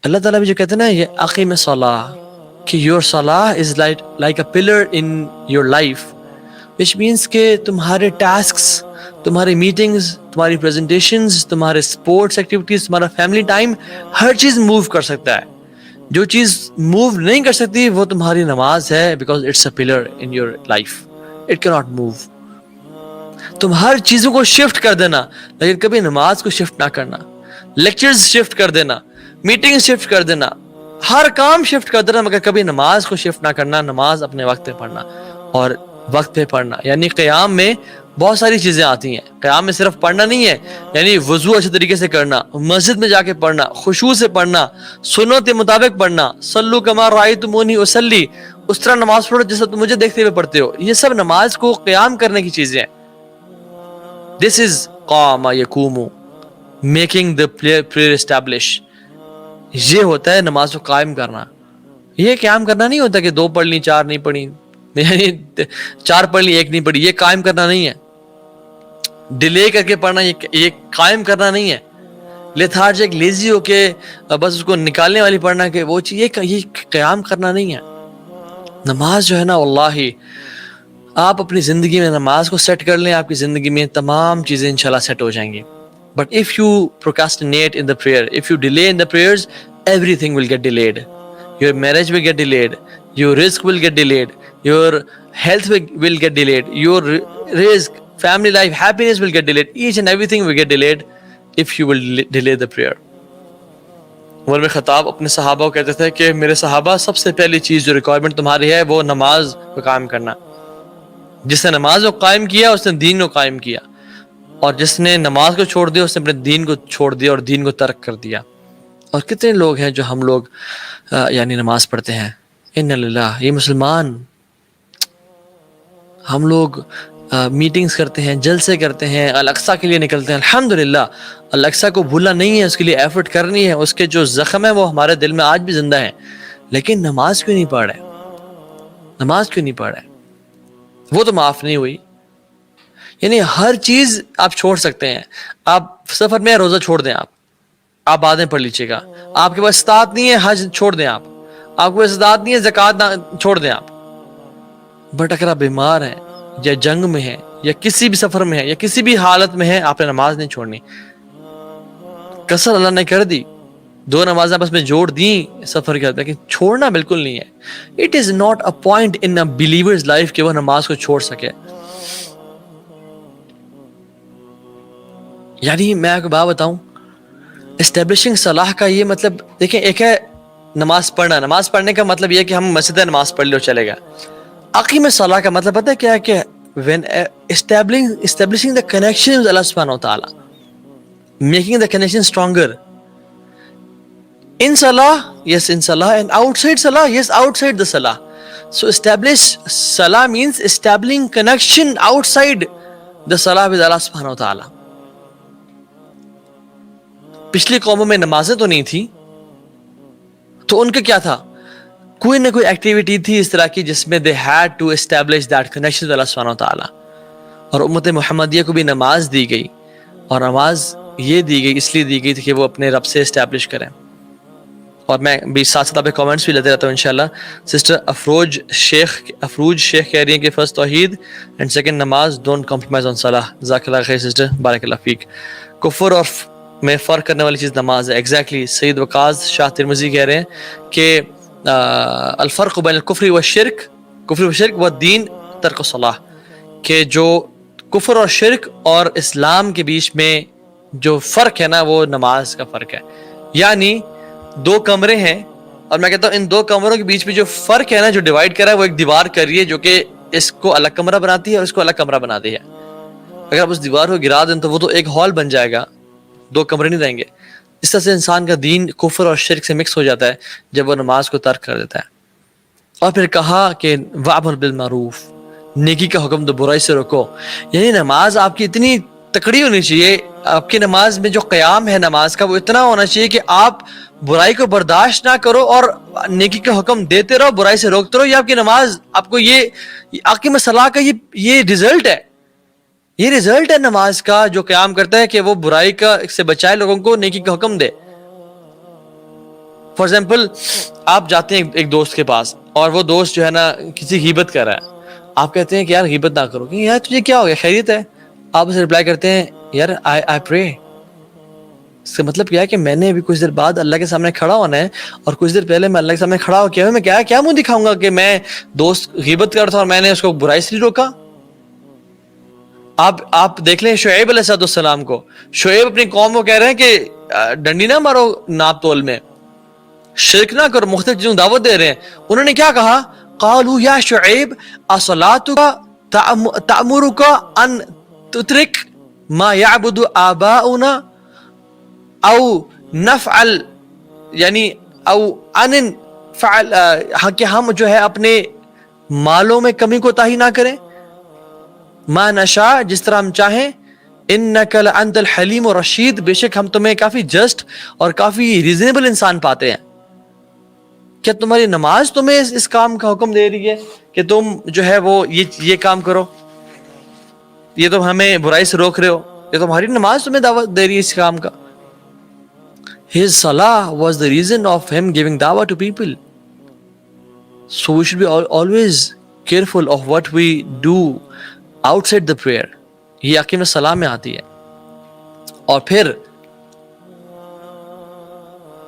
اللہ تعالیٰ بھی جو کہتے ہیں نا یہ اقیم الصلاۃ کہ یور صلاح is like a pillar in your life, which means کہ تمہارے ٹاسکس، تمہاری میٹنگز، تمہاری پریزنٹیشنز، تمہارے اسپورٹس ایکٹیویٹیز، تمہارا فیملی ٹائم، ہر چیز موو کر سکتا ہے. جو چیز موو نہیں کر سکتی وہ تمہاری نماز ہے، because it's a pillar in your life, it کی ناٹ موو. تم ہر چیزوں کو شفٹ کر دینا لیکن کبھی نماز کو شفٹ نہ کرنا. لیکچرز شفٹ کر دینا، میٹنگ شفٹ کر دینا، ہر کام شفٹ کر دینا، مگر کبھی نماز کو شفٹ نہ کرنا. نماز اپنے وقت پہ پڑھنا، اور وقت پہ پڑھنا. یعنی قیام میں بہت ساری چیزیں آتی ہیں. قیام میں صرف پڑھنا نہیں ہے، یعنی وضو اچھے طریقے سے کرنا، مسجد میں جا کے پڑھنا، خشوع سے پڑھنا، سنت کے مطابق پڑھنا. صلو کما رأیتمونی اصلی، اس طرح نماز پڑھو جیسا تم مجھے دیکھتے ہوئے پڑھتے ہو. یہ سب نماز کو قیام کرنے کی چیزیں ہیں. دس از قام یقوم، میکنگ دا پریئر اسٹیبلش. یہ ہوتا ہے نماز کو قائم کرنا. یہ قیام کرنا نہیں ہوتا کہ 2 پڑھ لی 4 نہیں پڑھی، یعنی 4 پڑھ لی 1 نہیں پڑھی. یہ قائم کرنا نہیں ہے. ڈیلے کر کے پڑھنا یہ قائم کرنا نہیں ہے. لیتھارجک لیزی ہو کے بس اس کو نکالنے والی پڑھنا کہ وہ چیز، یہ قیام کرنا نہیں ہے. نماز جو ہے نا واللہ آپ اپنی زندگی میں نماز کو سیٹ کر لیں، آپ کی زندگی میں تمام چیزیں انشاءاللہ سیٹ ہو جائیں گی. But if you procrastinate in the prayer, if you delay in the prayers, everything will get delayed. Your marriage will get delayed. Your risk will get delayed. Your health will get delayed. Your risk, family life, happiness will get delayed. Each and everything will get delayed if you will delay the prayer. عمر بن خطاب اپنے صحابہ کو کہتے تھے کہ میرے صحابہ سب سے پہلی چیز جو ریکوائرمنٹ تمہاری ہے وہ نماز کو قائم کرنا. جس نے نماز کو قائم کیا اس نے دین کو قائم کیا، اور جس نے نماز کو چھوڑ دیا اس نے اپنے دین کو چھوڑ دیا اور دین کو ترک کر دیا. اور کتنے لوگ ہیں جو ہم لوگ یعنی نماز پڑھتے ہیں، ان للہ، یہ مسلمان، ہم لوگ میٹنگز کرتے ہیں، جلسے کرتے ہیں، الاقصی کے لیے نکلتے ہیں. الحمدللہ الاقصی کو بھولا نہیں ہے، اس کے لیے ایفرٹ کرنی ہے. اس کے جو زخم ہے وہ ہمارے دل میں آج بھی زندہ ہیں. لیکن نماز کیوں نہیں پڑھ رہے؟ نماز کیوں نہیں پڑھ رہے؟ وہ تو معاف نہیں ہوئی. یعنی ہر چیز آپ چھوڑ سکتے ہیں. آپ سفر میں روزہ چھوڑ دیں، آپ بعد میں پڑھ لیجیے گا. آپ کے پاس استطاعت نہیں ہے حج چھوڑ دیں، آپ کو استطاعت نہیں ہے زکوٰۃ چھوڑ دیں آپ. بٹ اگر آپ بیمار ہیں یا جنگ میں ہیں یا کسی بھی سفر میں ہیں یا کسی بھی حالت میں ہیں، آپ نے نماز نہیں چھوڑنی. کسر اللہ نے کر دی، 2 نمازیں بس میں جوڑ دیں سفر کے، لیکن چھوڑنا بالکل نہیں ہے. It is not a point in a believers life کہ وہ نماز کو چھوڑ سکے. یعنی میں آپ کو بات بتاؤں، اسٹیبلشنگ صلاح کا یہ مطلب دیکھیں، ایک ہے نماز پڑھنا. نماز پڑھنے کا مطلب یہ کہ ہم مسجد نماز پڑھ لے اور چلے گا. اقیم الصلاح کا مطلب پتہ ہے کیا ہے؟ کہ when establishing the connection with Allah subhanahu wa ta'ala, making the connection stronger. In salah, yes in salah, and outside salah, yes outside the salah. So establish salah means establishing connection outside the salah with Allah subhanahu wa ta'ala. پچھلی قوموں میں نمازیں تو نہیں تھی، تو ان کا کیا تھا؟ کوئی نہ کوئی ایکٹیویٹی تھی اس طرح کی جس میں they had to establish that connection with Allah subhanahu wa ta'ala. اور امت محمدیہ کو بھی نماز دی گئی، اور نماز یہ دی گئی اس لیے دی گئی تھی کہ وہ اپنے رب سے اسٹیبلش کریں. اور میں بھی ساتھ ساتھ آپ کے کامنٹس بھی لیتے رہتا ہوں انشاءاللہ. سسٹر افروج شیخ کہہ رہی ہیں کہ فرسٹ توحید اینڈ سیکنڈ نماز، ڈونٹ کمپرومائز آن صلاح. جزاک اللہ خیر سسٹر، بارک اللہ فیک. کفر اور میں فرق کرنے والی چیز نماز ہے. ایگزیکٹلی. سید وقاص شاہ ترمذی کہہ رہے ہیں کہ الفرق بین الکفر والشرک والدین ترک الصلاح، کہ جو کفر اور شرک اور اسلام کے بیچ میں جو فرق ہے نا وہ نماز کا فرق ہے. یعنی 2 کمرے ہیں اور میں کہتا ہوں ان 2 کمروں کے بیچ میں جو فرق ہے نا، جو ڈیوائڈ کرا ہے، وہ ایک دیوار کر رہی ہے جو کہ اس کو الگ کمرہ بناتی ہے اور اس کو الگ کمرہ بناتی ہے. اگر آپ اس دیوار کو گرا دیں تو وہ تو ایک ہال بن جائے گا، 2 کمرے نہیں رہیں گے. اس طرح سے انسان کا دین کفر اور شرک سے مکس ہو جاتا ہے جب وہ نماز کو ترک کر دیتا ہے. اور پھر کہا کہ وَأْمُرْ بِالْمَعْرُوفِ، نیکی کا حکم دو، برائی سے روکو. یعنی نماز آپ کی اتنی تکڑی ہونی چاہیے، آپ کی نماز میں جو قیام ہے نماز کا وہ اتنا ہونا چاہیے کہ آپ برائی کو برداشت نہ کرو اور نیکی کا حکم دیتے رہو، برائی سے روکتے رہو. یہ آپ کی نماز، آپ کو یہ اقیم الصلاح کا یہ رزلٹ ہے. یہ رزلٹ ہے نماز کا، جو قیام کرتا ہے کہ وہ برائی کا سے بچائے لوگوں کو، نیکی کا حکم دے. فار ایگزامپل آپ جاتے ہیں ایک دوست کے پاس اور وہ دوست جو ہے نا کسی غیبت کر رہا ہے, آپ کہتے ہیں کہ یار غیبت نہ کرو, کہ یار تجھے کیا ہو گیا, خیریت ہے؟ آپ اسے رپلائی کرتے ہیں یار آئی پرے. اس کا مطلب کیا ہے کہ میں نے ابھی کچھ دیر بعد اللہ کے سامنے کھڑا ہونا ہے, اور کچھ دیر پہلے میں اللہ کے سامنے کھڑا ہو کیا میں کیا منہ دکھاؤں گا کہ میں دوست غیبت کر رہا تھا اور میں نے اس کو برائی سے نہیں روکا. آپ دیکھ لیں شعیب علیہ السلام کو, شعیب اپنی قوم کو کہہ رہے ہیں کہ ڈنڈی نہ مارو ناپ تول میں, شرک نہ کرو, مختلف چیزوں دعوت دے رہے ہیں. انہوں نے کیا کہا, قالوا یا شعیب اصلاتک تأمرک ان تترک ما یعبد آباؤنا او نفعل یعنی او ان فعل کہ ہم جو ہے اپنے مالوں میں کمی کوتاہی نہ کریں, ما نشاء جس طرح ہم چاہیں, انک لانت الحلیم الرشید بے شک ہم تمہیں کافی جسٹ اور کافی ریزنیبل انسان پاتے ہیں. کیا تمہاری نماز تمہیں اس کام کا حکم دے رہی ہے کہ تم جو ہے وہ یہ کام کرو, یہ تم ہمیں برائی سے روک رہے ہو, یہ تمہاری نماز تمہیں دعوت دے رہی ہے اس کام کا. His salah was the reason of him giving dawah to people. So we should be always careful of what we do outside the prayer. یہ عقیم صلاح میں آتی ہے. اور پھر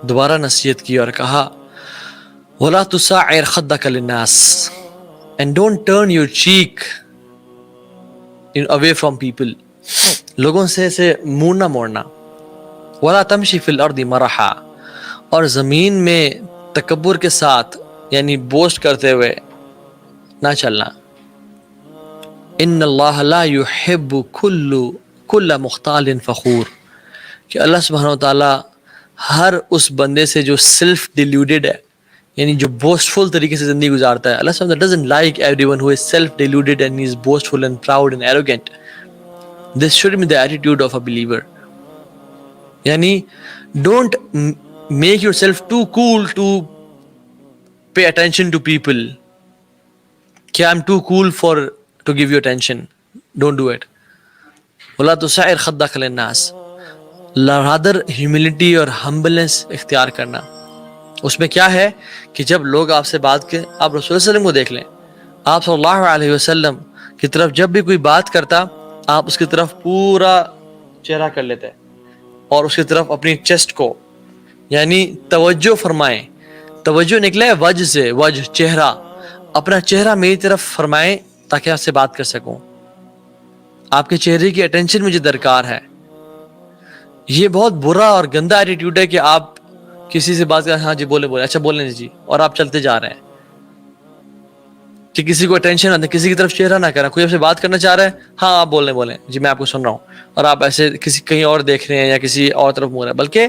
دوبارہ نصیحت کی اور کہا وَلَا تُسَعِّرْ خَدَّكَ لِلنَّاسِ and don't turn your cheek away from people. لوگوں سے منہ نہ موڑنا. وَلَا تَمْشِ فِي الْأَرْضِ مَرَحًا اور زمین میں تکبر کے ساتھ یعنی بوسٹ کرتے ہوئے نہ چلنا. ان اللہ لا یحب کل مختال فخور کہ اللہ سبحانہ و تعالیٰ ہر اس بندے سے جو سیلف ڈیلیوڈیڈ ہے یعنی جو بوسٹفل طریقے سے زندگی گزارتا ہے, اللہ سبحانہ و تعالیٰ doesn't like everyone who is self deluded and is boastful and proud and arrogant. This should be the attitude of a believer. یعنی don't make yourself too cool to pay attention to people. کہ I'm too cool to give you attention. Don't do it. وَلَا تُسَعِّرْ خَدَّكَ لِلنَّاسِ rather humility اور humbleness اختیار کرنا. اس میں کیا ہے کہ جب لوگ آپ سے بات کریں, آپ رسول اللہ علیہ وسلم کو دیکھ لیں, آپ صلی اللہ علیہ وسلم کی طرف جب بھی کوئی بات کرتا آپ اس کی طرف پورا چہرہ کر لیتے اور اس کی طرف اپنی چیسٹ کو یعنی توجہ فرمائیں. توجہ نکلے وجہ سے, وجہ چہرہ, اپنا چہرہ میری طرف فرمائیں تاکہ آپ سے بات کر سکوں. آپ کے چہرے کی اٹینشن مجھے درکار ہے. یہ بہت برا اور گندا ایٹیٹیوڈ ہے کہ آپ کسی سے بات کریں, ہاں جی بولے اچھا بولیں جی, اور آپ چلتے جا رہے ہیں کہ کسی کو اٹینشن نہ, کسی کی طرف چہرہ نہ کرنا. کوئی آپ سے بات کرنا چاہ رہا ہے, ہاں آپ بولیں جی میں آپ کو سن رہا ہوں, اور آپ ایسے کسی کہیں اور دیکھ رہے ہیں یا کسی اور طرف منہ رہے ہیں, بلکہ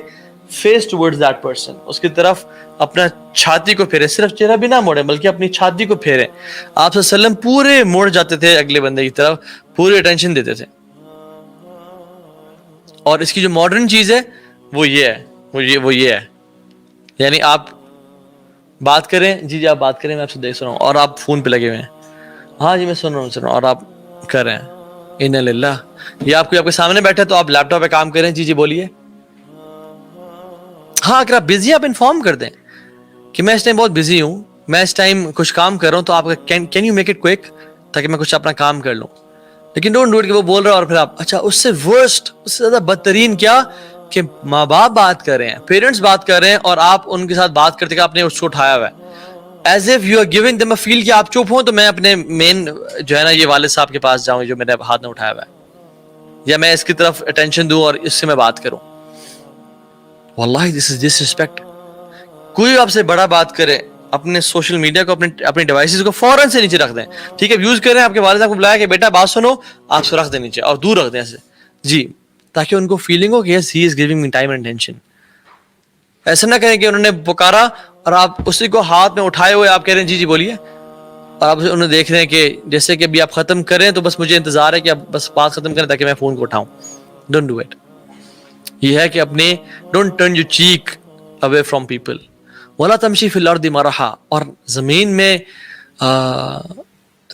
فیس ٹورڈز دیٹ پرسن, اس کی طرف اپنا چھاتی کو پھیرے, صرف چہرہ بھی نہ موڑے بلکہ اپنی چھاتی کو پھیرے. آپ صلی اللہ علیہ وسلم پورے موڑ جاتے تھے اگلے بندے کی طرف, پوری اٹینشن دیتے تھے. اور اس کی جو ماڈرن چیز ہے وہ یہ ہے یعنی آپ بات کریں, جی آپ بات کریں, میں آپ سے دیکھ رہا ہوں, اور آپ فون پہ لگے ہوئے ہیں, ہاں جی میں سن رہا ہوں, اور آپ کر رہے ہیں اِنَّ لِلَّهِ. یا آپ کے سامنے بیٹھے تو آپ لیپ ٹاپ پہ کام کریں, جی بولیے. ہاں اگر آپ بزی, آپ انفارم کر دیں کہ میں اس ٹائم بہت بزی ہوں, میں اس ٹائم کچھ کام کر رہا ہوں, تو آپ can you make it quick تاکہ میں کچھ اپنا کام کر لوں. لیکن ڈونٹ ڈو اٹ کہ وہ بول رہا ہے اور پھر آپ, اچھا اس سے ورسٹ, اس سے زیادہ بدترین کیا کہ ماں باپ بات کر رہے ہیں, پیرنٹس بات کر رہے ہیں, اور آپ ان کے ساتھ بات کرتے کہ آپ نے اس کو اٹھایا ہوا ہے, as if you are giving them a feel کہ آپ چپ ہوں تو میں اپنے مین جو ہے نا یہ والد صاحب کے پاس جاؤں جو میرے ہاتھ میں اٹھایا ہوا ہے, یا میں اس کی طرف اٹینشن دوں اور اس سے میں بات کروں. واللہ دس از ڈس رسپیکٹ. کوئی آپ سے بڑا بات کرے, اپنے سوشل میڈیا کو اپنے ڈیوائسز کو فوراً سے نیچے رکھ دیں. ٹھیک ہے, یوز کریں, آپ کے والد صاحب کو بلایا کہ بیٹا بات سنو, آپ سے رکھ دیں نیچے اور دور رکھ دیں ایسے, جی, تاکہ ان کو فیلنگ ہو کہ yes he is giving me time and attention. ایسا نہ کریں کہ انہوں نے پکارا اور آپ اسی کو ہاتھ میں اٹھائے ہوئے آپ کہہ رہے ہیں جی بولیے, اور آپ انہیں دیکھ رہے ہیں کہ جیسے کہ ابھی آپ ختم کریں تو بس مجھے انتظار ہے کہ آپ بس بات ختم کریں تاکہ میں فون کو اٹھاؤں. Don't do it. یہ ہے کہ اپنے don't turn your cheek away from people. وَلَا تَمْشِي فِي الْأَرْضِ مَرَحًا اور زمین میں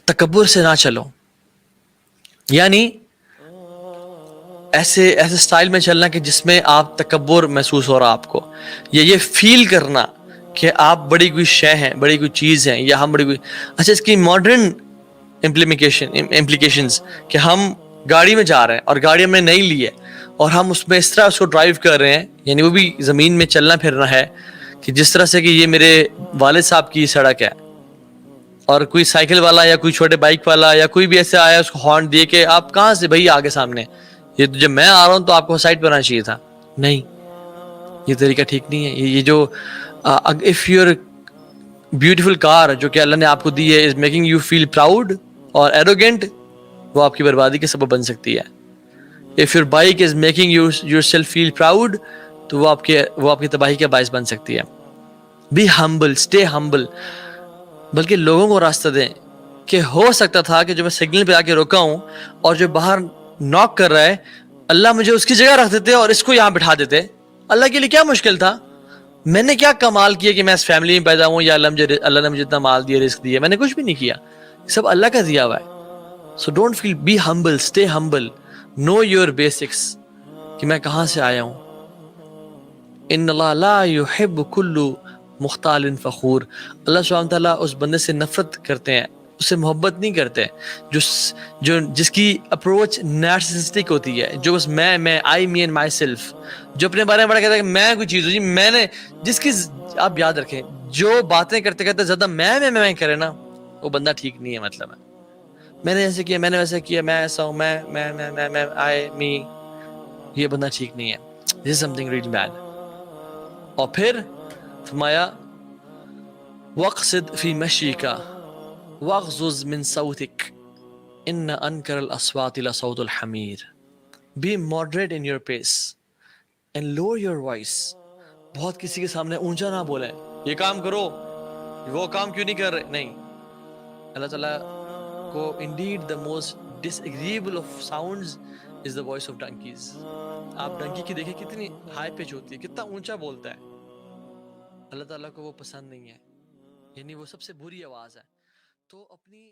تکبر سے نہ چلو, یعنی ایسے سٹائل میں چلنا کہ جس میں آپ تکبر محسوس ہو رہا آپ کو, یا یہ فیل کرنا کہ آپ بڑی کوئی شے ہیں, بڑی کوئی چیز ہیں, یا ہم بڑی کوئی, اچھا اس کی ماڈرن امپلیکیشنز کہ ہم گاڑی میں جا رہے ہیں اور گاڑی ہم نے نہیں لی ہے اور ہم اس میں اس طرح اس کو ڈرائیو کر رہے ہیں, یعنی وہ بھی زمین میں چلنا پھرنا ہے کہ جس طرح سے کہ یہ میرے والد صاحب کی سڑک ہے, اور کوئی سائیکل والا یا کوئی چھوٹے بائک والا یا کوئی بھی ایسے آیا اس کو ہارن دیے کہ آپ کہاں سے بھائی آگے سامنے, یہ جب میں آ رہا ہوں تو آپ کو سائڈ پہ آنا چاہیے تھا. نہیں, یہ طریقہ ٹھیک نہیں ہے. یہ جو اف یور بیوٹیفل کار جو کہ اللہ نے آپ کو دی ہے is making you feel proud اور ایروگینٹ, وہ آپ کی بربادی کا سبب بن سکتی ہے. If your bike is making yourself feel proud, تو وہ آپ کی تباہی کا باعث بن سکتی ہے. بی ہمبل, اسٹے ہمبل, بلکہ لوگوں کو راستہ دیں کہ ہو سکتا تھا کہ جو میں سگنل پہ آ کے روکا ہوں اور جو باہر ناک کر رہا ہے, اللہ مجھے اس کی جگہ رکھ دیتے اور اس کو یہاں بٹھا دیتے. اللہ کے لیے کیا مشکل تھا؟ میں نے کیا کمال کیا کہ میں اس فیملی میں پیدا ہوں, یا اللہ نے مجھے اتنا مال دیا, رزق دیا, میں نے کچھ بھی نہیں کیا, سب اللہ کا دیا ہوا ہے. So don't feel, be humble, stay humble, know your basics کہ میں کہاں سے آیا ہوں. ان اللہ لا یحب کل مختال فخور, اللہ سبحانہ وتعالیٰ اس بندے سے نفرت کرتے ہیں, اس سے محبت نہیں کرتے جس کی اپروچ نارسسسٹک ہوتی ہے, جو بس میں آئی می اینڈ مائی سیلف, جو اپنے بارے میں بڑا کہتا ہے کہ میں کوئی چیز ہوں جی, میں نے جس کی, آپ یاد رکھیں جو باتیں کرتے کرتے زیادہ میں کرے نا, وہ بندہ ٹھیک نہیں ہے. مطلب ہے میں نے ایسے کیا, میں نے ویسے کیا, میں ایسا ہوں, میں آئی می, یہ بندہ ٹھیک نہیں ہے. This is something really bad. اور پھر فرمایا وَاقْصِدْ فِي مَشْيِكَ وَاغْضُضْ مِنْ صَوْتِكَ إِنَّ أَنْكَرَ الْأَصْوَاتِ لَصَوْتُ الْحَمِيرِ. Be moderate in your pace and lower your voice. بہت کسی کے سامنے اونچا نہ بولیں, یہ کام کرو, وہ کام کیوں نہیں کر رہے, نہیں. اللہ تعالیٰ کو indeed the most disagreeable of sounds is the voice of donkeys. آپ ڈنکی کی دیکھیں کتنی ہائی پچ ہوتی ہے, کتنا اونچا بولتا ہے. اللہ تعالیٰ کو وہ پسند نہیں ہے, یعنی وہ سب سے بری آواز ہے. تو اپنی